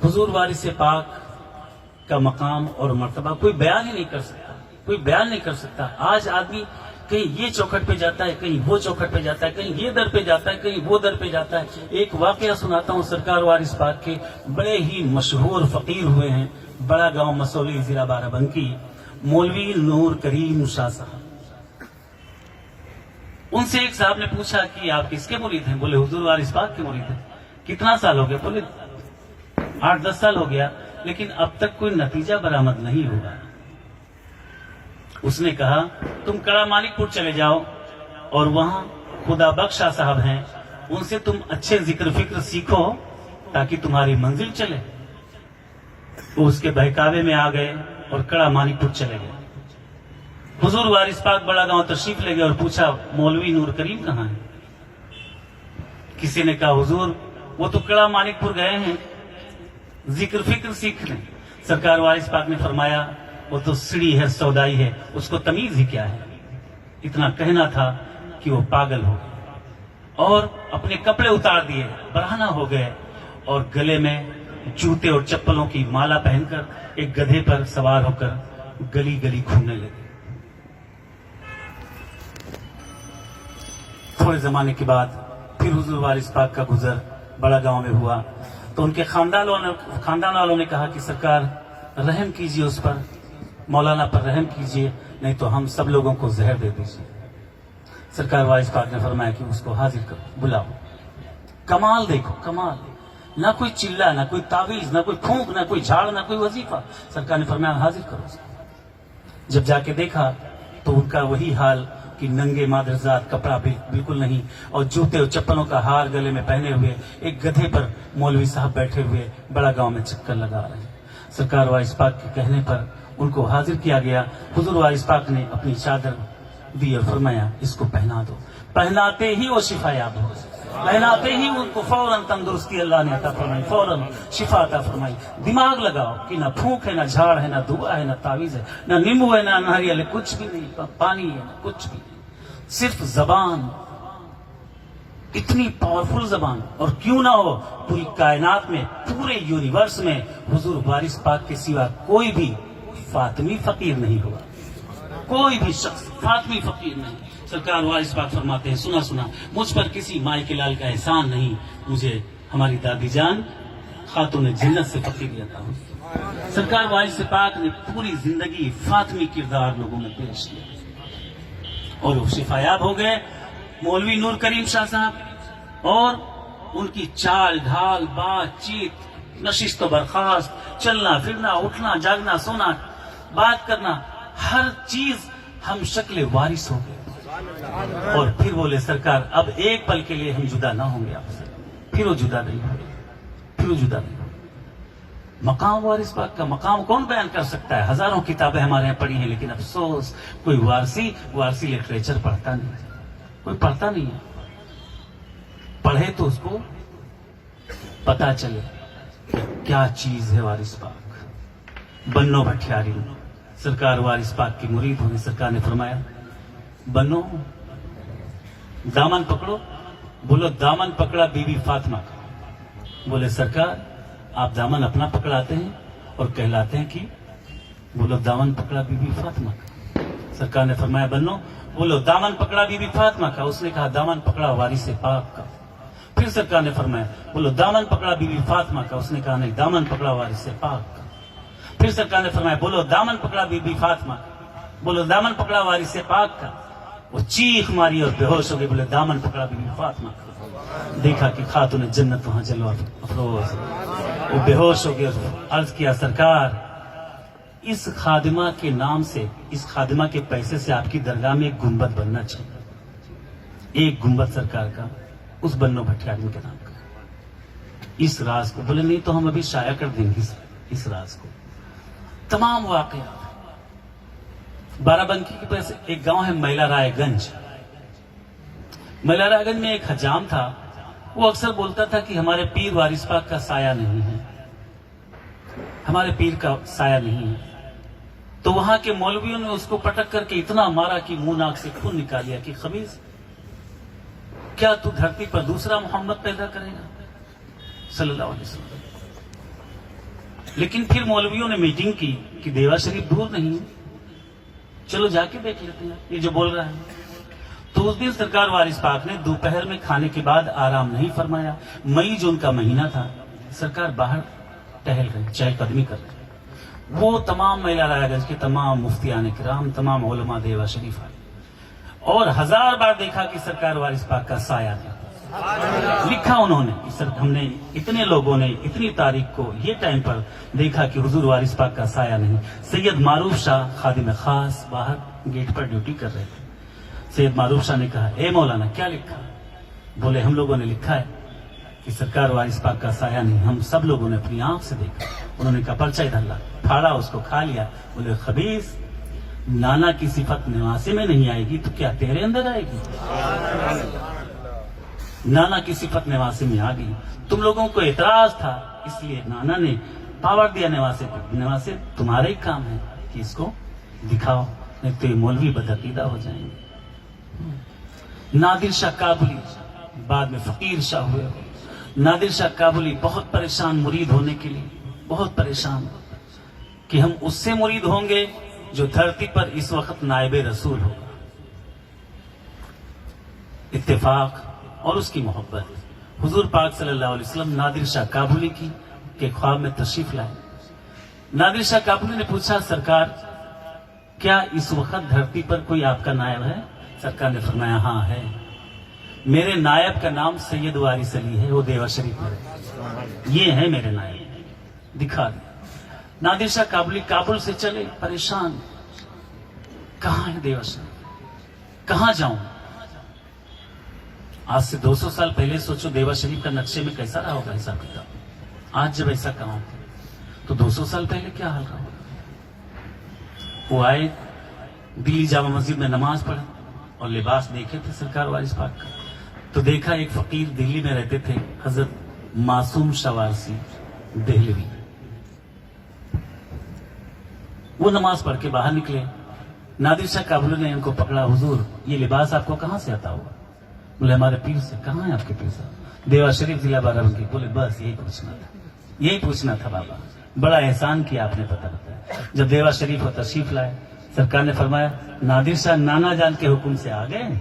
हुजूर वारिस पाक का मकाम और मर्तबा कोई बयान ही नहीं कर सकता, कोई बयान नहीं कर सकता। आज आदमी कहीं ये चौखट पे जाता है, कहीं वो चौखट पे जाता है, कहीं ये दर पे जाता है, कहीं वो दर पे जाता है। एक वाकया सुनाता हूँ, सरकार वारिस पाक के बड़े ही मशहूर फकीर हुए हैं, बड़ा गांव मसौली जिला बाराबंकी, मौलवी नूर करीम शाह साहब। उनसे एक साहब ने पूछा कि आप किसके मुरीद हैं? बोले हुजूर वारिस पाक के मुरीद हैं। कितना साल हो गया? बोले 8-10 साल हो गया, लेकिन अब तक कोई नतीजा बरामद नहीं हुआ। उसने कहा तुम कड़ा मालिकपुर चले जाओ और वहां खुदा बख्शा साहब हैं, उनसे तुम अच्छे जिक्र फिक्र सीखो ताकि तुम्हारी मंजिल चले। वो उसके बहकावे में आ गए और कड़ा मालिकपुर चले गए। हुजूर वारिस पाक बड़ा गांव तशरीफ ले गए और पूछा मौलवी नूर करीम कहाँ है? किसी ने कहा हुजूर वो तो कड़ा मालिकपुर गए हैं जिक्र फिक्र सीखने। सरकार वारिस पाक ने फरमाया वो तो सीढ़ी है, सौदाई है, उसको तमीज ही क्या है। इतना कहना था कि वो पागल हो गए और अपने कपड़े उतार दिए, बरहना हो गए और गले में जूते और चप्पलों की माला पहनकर एक गधे पर सवार होकर गली गली घूमने लगे। थोड़े जमाने के बाद फिर हुजूर वारिस पाक का गुजर बड़ा गांव में हुआ तो उनके खानदान वालों ने कहा कि सरकार रहम कीजिए उस पर, मौलाना पर रहम कीजिए, नहीं तो हम सब लोगों को जहर दे दीजिए। सरकार वारिस पाक ने फरमाया कि उसको हाजिर करो, बुलाओ। कमाल देखो, कमाल, ना कोई चिल्ला, ना कोई तावीज, ना कोई फूंक, ना कोई झाड़, ना कोई वजीफा। सरकार ने फरमाया हाजिर करो। जब जाके देखा तो उनका वही हाल कि नंगे मादरजात, कपड़ा बिल्कुल नहीं और जूते और चप्पलों का हार गले में पहने हुए एक गधे पर मौलवी साहब बैठे हुए बड़ा गांव में चक्कर लगा रहे हैं। सरकार वारिस पाक के कहने पर उनको हाजिर किया गया। हुजूर वारिस पाक ने अपनी चादर दी और फरमाया इसको पहना दो। पहनाते ही वो शिफायाब हो, पहनाते ही उनको फौरन तंदुरुस्ती अल्लाह ने अता फरमाई, फौरन शिफा अता फरमाई। दिमाग लगाओ कि ना फूंक है, ना झाड़ है, ना दुआ है, ना तावीज है, ना नींबू है, ना नारियल है, कुछ भी नहीं, पानी है, ना कुछ भी नहीं, सिर्फ जबान। इतनी पावरफुल जबान, और क्यों ना हो पूरी कायनात में, पूरे यूनिवर्स में हुजूर वारिस पाक के सिवा कोई भी फातिमी फकीर नहीं हुआ, कोई भी शख्स फातिमी फकीर नहीं। सरकार वारिस पाक फरमाते हैं सुना सुना मुझ पर किसी माए के लाल का एहसान नहीं, मुझे हमारी दादी जान खातून जन्नत से फकीर अता हुई। सरकार वारिस पाक ने पूरी जिंदगी फातिमी किरदार लोगों में पेश किया और वो शिफायाब हो गए। मौलवी नूर करीम शाह साहब और उनकी चाल ढाल, बातचीत, नशिस्त बर्खास्त, चलना फिरना, उठना जागना, सोना, बात करना, हर चीज हम शक्ल वारिस हो गए। और फिर बोले सरकार अब एक पल के लिए हम जुदा ना होंगे आपसे। फिर वो जुदा नहीं हुए, फिर वो जुदा नहीं हुए। मकाम वारिस पाक का मकाम कौन बयान कर सकता है? हजारों किताबें हमारे यहाँ पढ़ी हैं, लेकिन अफसोस कोई वारसी लिटरेचर पढ़ता नहीं, कोई पढ़ता नहीं है। पढ़े तो उसको पता चले क्या चीज है वारिस पाक। बन्नो भट्टियारी सरकार वारिस पाक की मुरीद होने, सरकार ने फरमाया बन्नो दामन पकड़ो। बोलो दामन पकड़ा बीबी फातिमा का। बोले सरकार आप दामन अपना पकड़ाते हैं और कहलाते हैं कि? बोलो दामन पकड़ा बीबी फातिमा का। सरकार ने फरमाया बन्नो बोलो दामन पकड़ा बीबी फातिमा का। उसने कहा दामन पकड़ा वारिस पाक का। फिर सरकार ने फरमाया बोलो दामन पकड़ा बीबी फातिमा का। उसने कहा नहीं दामन पकड़ा वारिस पाक का। फिर सरकार ने फरमाया बोलो दामन पकड़ा बीबी फातिमा का। बोलो दामन पकड़ा वारिस पाक का। वो चीख मारी और बेहोश हो गई। बोले दामन पकड़ा बीबी फातिमा का। देखा कि खातून जन्नत वहां जलवा अफरोज, वो बेहोश हो गए। अर्ज किया सरकार इस खादिमा के नाम से, इस खादिमा के पैसे से आपकी दरगाह में एक गुंबद बनना चाहिए, एक गुंबद सरकार का उस बन्नो भट्टियारी के नाम का। इस राज को बोले नहीं तो हम अभी शाया कर देंगे इस राज को। तमाम वाकया बाराबंकी के पास एक गांव है मैला रायगंज। मैला रायगंज में एक हजाम था, वो अक्सर बोलता था कि हमारे पीर वारिस पाक का साया नहीं है, हमारे पीर का साया नहीं है। तो वहां के मौलवियों ने उसको पटक करके इतना मारा कि मुंह नाक से खून निकाल लिया कि खबीज क्या तू धरती पर दूसरा मोहम्मद पैदा करेगा सल्लल्लाहु अलैहि वसल्लम। लेकिन फिर मौलवियों ने मीटिंग की कि देवा शरीफ दूर नहीं है, चलो जाके देख लेते हैं ये जो बोल रहा है। तो उस दिन सरकार वारिस पाक ने दोपहर में खाने के बाद आराम नहीं फरमाया। मई जून का महीना था, सरकार बाहर टहल रहे, चहलकदमी कर रहे। वो तमाम महिला रायगंज के तमाम मुफ्तियान किराम, तमाम उलमा देवा शरीफ आए और 1000 बार देखा कि सरकार वारिस पाक का साया नहीं। लिखा उन्होंने कि सर हमने इतने लोगों ने इतनी तारीख को ये टाइम पर देखा कि हुजूर वारिस पाक का साया नहीं। सैयद मारूफ शाह खादिम खास बाहर गेट पर ड्यूटी कर रहे थे। सैयद मारूफ शाह ने कहा, ए मौलाना क्या लिखा? बोले हम लोगों ने लिखा है कि सरकार वारिस पाक का साया नहीं, हम सब लोगों ने अपनी आंख से देखा। उन्होंने कहा पर्चा इधर ला, फाड़ा, उसको खा लिया। बोले खबीस, नाना की सिफत निवासी में नहीं आएगी तो क्या तेरे अंदर आएगी? नाना की सिफत निवासी में आ गई। तुम लोगों को एतराज था इसलिए नाना ने पावर दिया निवासी को। निवासी तुम्हारा ही काम है कि इसको दिखाओ, नहीं तो ये मौलवी बदअकीदा हो जाएंगे। नादिर शाह काबुली बाद में फकीर शाह हुए। नादिर शाह काबुली बहुत परेशान मुरीद होने के लिए, बहुत परेशान कि हम उससे मुरीद होंगे जो धरती पर इस वक्त नायबे रसूल होगा। इत्तेफाक और उसकी मोहब्बत हुजूर पाक सल्लल्लाहु अलैहि वसल्लम नादिर शाह काबुली की के ख्वाब में तशरीफ लाए। नादिर शाह काबुली ने पूछा, सरकार क्या इस वक्त धरती पर कोई आपका नायब है? सरकार ने फरमाया हाँ है, मेरे नायब का नाम सैयद वारिस अली है, वो देवा शरीफ में, ये है मेरे नायब। दिखा दिया। नादिर शाह काबुली काबुल से चले परेशान, कहाँ है देवा शरीफ, कहाँ जाऊं? आज से 200 साल पहले सोचो देवा शरीफ का नक्शे में कैसा रहा होगा हिसाब किताब। आज जब ऐसा कहा तो 200 साल पहले क्या हाल रहा होगा। वो आए, दिल्ली जामा मस्जिद में नमाज पढ़े और लिबास देखे थे सरकार वारिस पाक का। तो देखा एक फकीर दिल्ली में रहते थे, हजरत मासूम शाह वारसी देहलवी। वो नमाज पढ़ के बाहर निकले। नादिर शाह काबुली ने उनको पकड़ा, हुजूर ये लिबास आपको कहां से आता हुआ? बोले हमारे पीर से। कहाँ है आपके पीर साहब? देवा शरीफ जिला बाराबंकी। बोले बस यही पूछना था, यही पूछना था बाबा, बड़ा एहसान किया आपने पता बताया। जब देवा शरीफ को तशरीफ लाए, सरकार ने फरमाया नादिर शाह नाना जान के हुक्म से आ गए,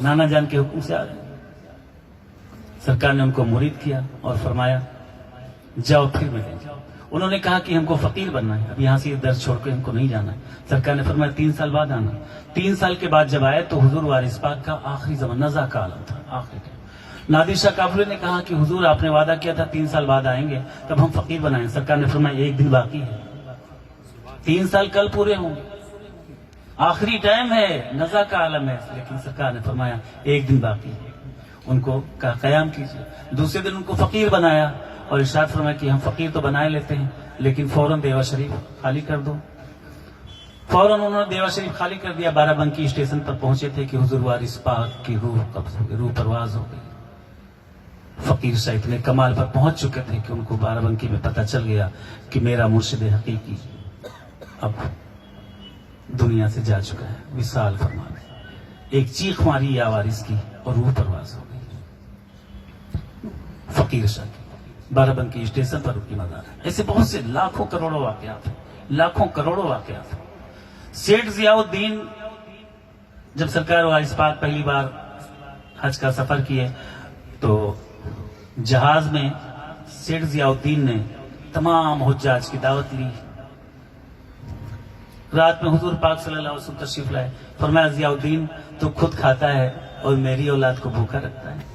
नाना जान के हुक्म से आ गए। सरकार ने उनको मुरीद किया और फरमाया जाओ फिर मिलेंगे। उन्होंने कहा कि हमको फकीर बनना है, अब यहाँ से दर्द छोड़ के हमको नहीं जाना है। सरकार ने फरमाया 3 साल बाद आना। 3 साल के बाद जब आए तो हुजूर वारिस पाक का आखिरी ज़माना नज़ा का आलम था, आखिरी टाइम। नादिर शाह काबुली ने कहा कि हुजूर आपने वादा किया था 3 साल बाद आएंगे, तब हम फकीर बनाएं। सरकार ने फरमाया 1 दिन बाकी है, 3 साल कल पूरे होंगे, आखिरी टाइम है, नज़ा का आलम है। लेकिन सरकार ने फरमाया 1 दिन बाकी है, उनको का कयाम कीजिए। दूसरे दिन उनको फकीर बनाया और इरशाद फरमाया कि हम फकीर तो बनाए लेते हैं, लेकिन फौरन देवा शरीफ खाली कर दो। फौरन उन्होंने देवा शरीफ खाली कर दिया। बाराबंकी स्टेशन पर पहुंचे थे कि हुजूर वारिस पाक की रूह परवाज हो गई। फकीर शाह इतने कमाल पर पहुंच चुके थे कि उनको बाराबंकी में पता चल गया कि मेरा मुर्शिद हकीकी अब दुनिया से जा चुका है। विशाल फरमान, एक चीख मारी या वारिस की और रूह परवाज हो गई। फकीर शाह की बाराबंकी स्टेशन पर उनकी मज़ार है। ऐसे बहुत से लाखों करोड़ों वाकयात हैं, लाखों करोड़ों वाकयात हैं। सेठ जियाउद्दीन जब सरकार वारिस पाक पहली बार हज का सफर किए तो जहाज में सेठ जियाउद्दीन ने तमाम हुज्जाज की दावत ली। रात में हुजूर पाक सल्लल्लाहु अलैहि वसल्लम तशरीफ लाए। फरमाया जियाउद्दीन तो खुद खाता है और मेरी औलाद को भूखा रखता है।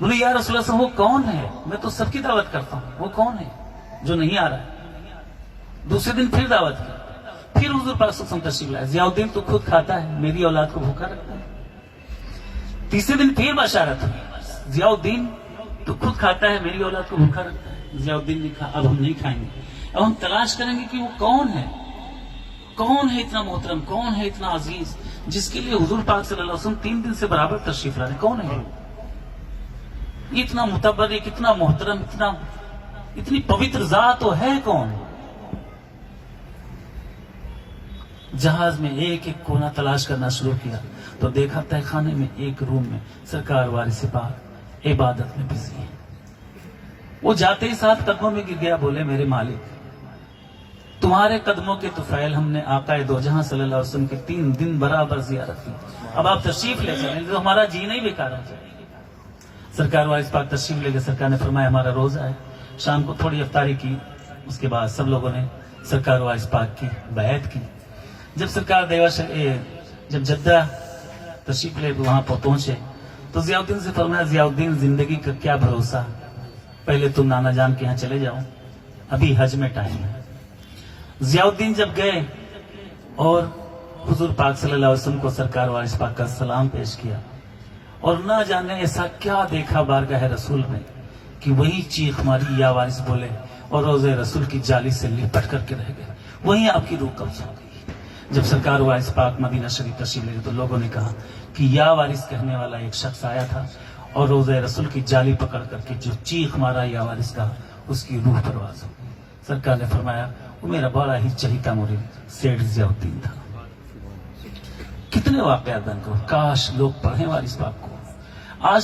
बोले या रसूलुल्लाह सल्लल्लाहु अलैहि वसल्लम वो कौन है? मैं तो सबकी दावत करता हूँ, वो कौन है जो नहीं आ रहा है? दूसरे दिन फिर दावत की, फिर हुजूर पाक सल्लल्लाहु अलैहि वसल्लम तशरीफ लाए। जियाउद्दीन तो खुद खाता है, मेरी औलाद को भूखा रखता है। तीसरे दिन फिर बशारत हुई, जियाउद्दीन तो खुद खाता है, मेरी औलाद को भूखा रखता है। जियाउद्दीन ने कहा अब हम नहीं खाएंगे, अब हम तलाश करेंगे कि वो कौन है, कौन है इतना मोहतरम, कौन है इतना अजीज जिसके लिए हुजूर पाक सल्लल्लाहु अलैहि वसल्लम 3 दिन से बराबर तशरीफ ला रहे। कौन है इतना मुतबर, इतना मोहतरम, इतनी पवित्र जात तो है कौन? जहाज में एक एक कोना तलाश करना शुरू किया तो देखा तहखाने में एक रूम में सरकार वारिस पाक इबादत में बिजी है। वो जाते ही 7 कदमों में गिर गया, बोले मेरे मालिक तुम्हारे कदमों के तुफैल हमने आकाए दो जहां सल्लल्लाहु अलैहि वसल्लम की 3 दिन बराबर जियारत की, अब आप तशरीफ ले चलें तो हमारा जीना ही बेकार हो जाएगा। सरकार वारिस पाक तशरीफ ले गए। सरकार ने फरमाया हमारा रोजा है। शाम को थोड़ी अफ्तारी की, उसके बाद सब लोगों ने सरकार वारिस पाक की बैत की। जब सरकार जब जद्दा तशरीफ ले वहां पहुंचे तो जियाउद्दीन से फरमाया जियाउद्दीन जिंदगी का क्या भरोसा, पहले तुम नाना जान के यहाँ चले जाओ, अभी हज में टाइम है। जियाउद्दीन जब गए और हुजूर पाक सल्लल्लाहु अलैहि वसल्लम को सरकार वारिस पाक का सलाम पेश किया, और ना जाने ऐसा क्या देखा बारगाह रसूल में कि वही चीख मारी या वारिस बोले और रोज़े रसूल की जाली से लिपट करके रह गए, वहीं आपकी रूह कब्ज़ हो गई। जब सरकार वारिस पाक मदीना शरीफ तशरीफ ले गए तो लोगों ने कहा कि या वारिस कहने वाला एक शख्स आया था और रोज़े रसूल की जाली पकड़ करके जो चीख मारा या वारिस का, उसकी रूह परवाज हो गई। सरकार ने फरमाया वो मेरा बड़ा ही चहीता मुरीद सेठ जियाउद्दीन था। कितने वाक़यात बन को काश लोग पढ़े वारिस पाक को। आज